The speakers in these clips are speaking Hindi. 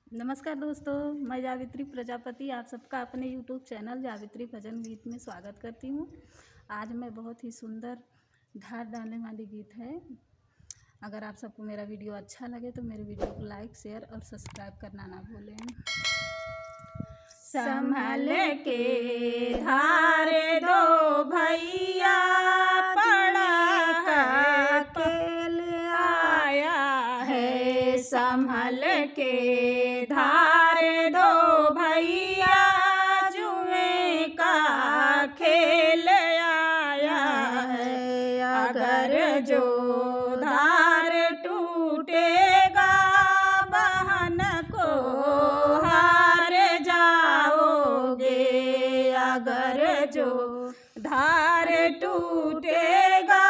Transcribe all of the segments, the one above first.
नमस्कार दोस्तों, मैं जावित्री प्रजापति आप सबका अपने YouTube चैनल जावित्री भजन गीत में स्वागत करती हूँ। आज मैं बहुत ही सुंदर धार डालने वाली गीत है। अगर आप सबको मेरा वीडियो अच्छा लगे तो मेरे वीडियो को लाइक, शेयर और सब्सक्राइब करना ना भूलें। संभल के धार दो भैया, पड़ा केल आया है। संभल के धार दो भैया, जुए का खेल आया है। अगर जो धार टूटेगा बहन को हार जाओगे। अगर जो धार टूटेगा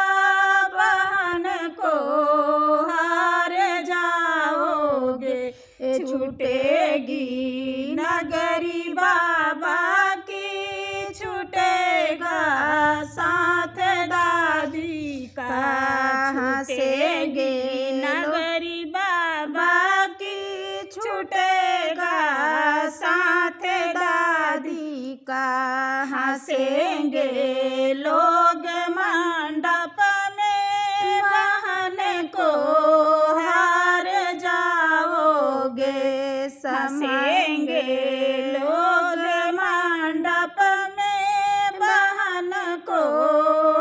बहन को हार जाओगे। छूटेगी नगरी बाबा की, छूटेगा साथ दादी का। छूटेगी नगरी बाबा की, छूटेगा साथ दादी का। हंसेंगे लोग मंडप में, बहन को हार जाओगे। हंसेंगे लोग मंडप में, बहन को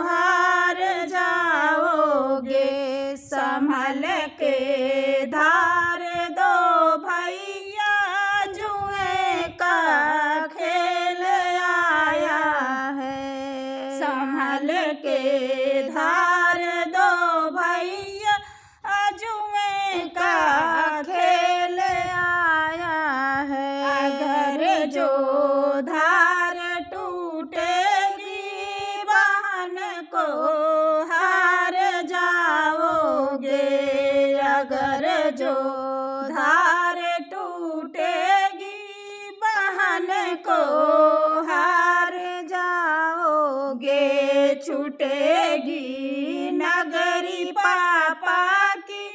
हार जाओगे। संभल के धार दो भैया, जुए का खेल आया है। संभल के धार दो भैया, जुए का खेल आया है। अगर जो धार टूटेगी बहन को हार जाओगे। अगर जो धार टूटेगी बहन को हार जाओगे। छूटेगी नगरी पापा की,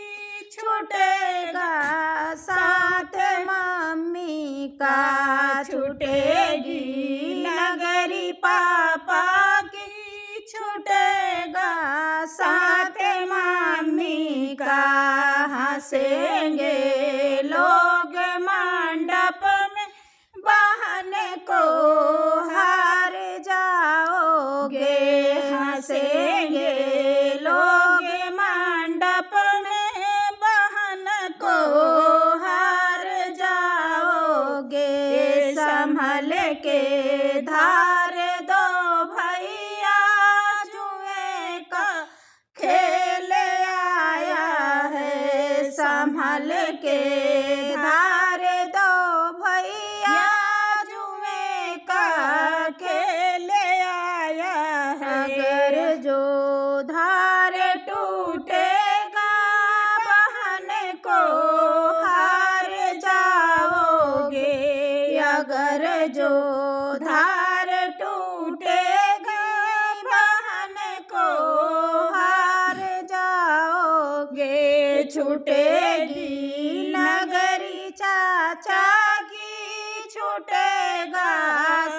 छूटेगा साथ मम्मी का। छूटेगी नगरी पापा की, छूटेगा साथ मम्मी का। हंसेंगे लोग मंडप में, बहन को हार जाओगे। हंसेंगे लोग मंडप में, बहन को हार जाओगे। संभल के धार दो भैया, जुए का खेल आया है। संभल के धार दो भैया, जुए का खेल आया है। अगर जो धार टूटेगा बहन को हार जाओगे। अगर जो धार टूटेगा बहन को हार जाओगे। छूटेगी नगरी चाचा की, छूटेगा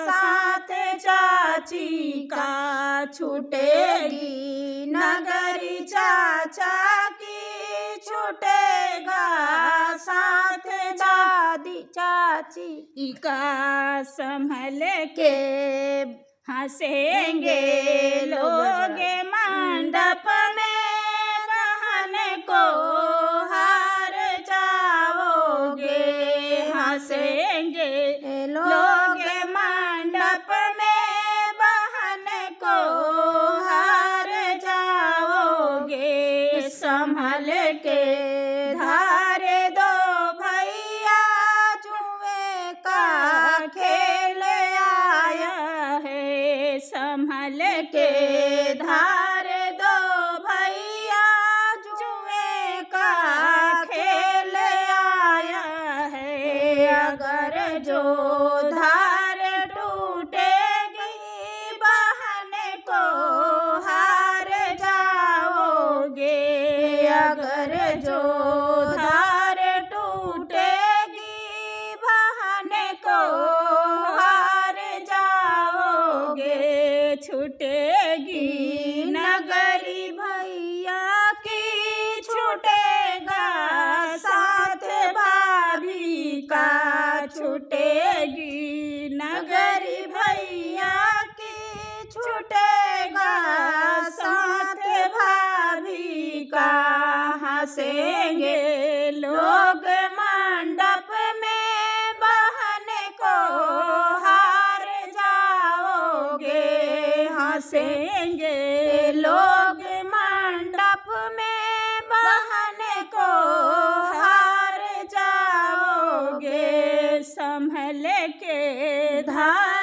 साथ चाची का। छूटेगी नगरी चाचा की, छूटेगा साथ दादी चाची का। संभल के हंसेंगे लोग मंडप में, बहन को हार जाओगे। हंसेंगे लोग मंडप में, बहन को हार जाओगे। संभल के धार दो भैया, जुए का खेल आया है। संभल के धार दो भैया, जुए का खेल आया है। अगर जो धार टूटेगी बहन को हार जाओगे। अगर जो धार टूटेगी का छूटेगी नगरी भैया की छूटेगा साथ भाभी का। हंसेंगे लोग मंडप में बहन को हार जाओगे। हंसेंगे लोग मंडप में बहन को हार जाओगे। संभल के धार